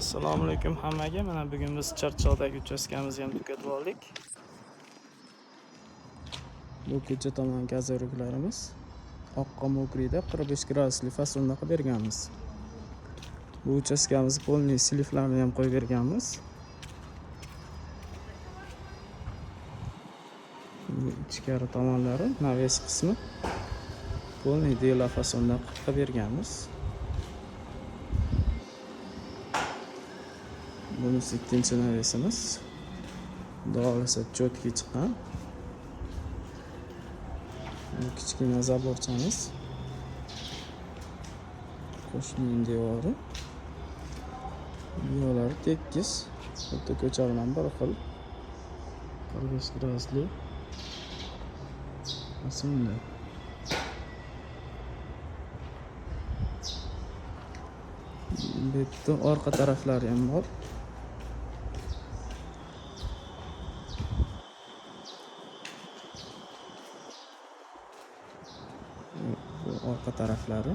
Assalomu alaykum hammaga. Mana bugun biz Charchoqdagi uchastkamizni ham tugatib oldik. Bu kecha tomon gazoruklarimiz oqqa mokrida 45 gradusli fasonda qilib berganmiz. Bu uchastkamiz polniy sliflarni ham qo'yib berganmiz. Ichkari tomonlari naves qismi polniy dela fasonda qilib berganmiz. Bunisi ikkinchi navesimiz. Xudo xolasa cho'tki chiqqan. Bu kichkina zaborchamiz. Qo'shnining devori. Yo'llari tekis. Xuddi ko'cha bilan bir xil. 45 gradusli. Asunda. Bu yerda orqa taraflari ham bor. Bu orqa taraflari.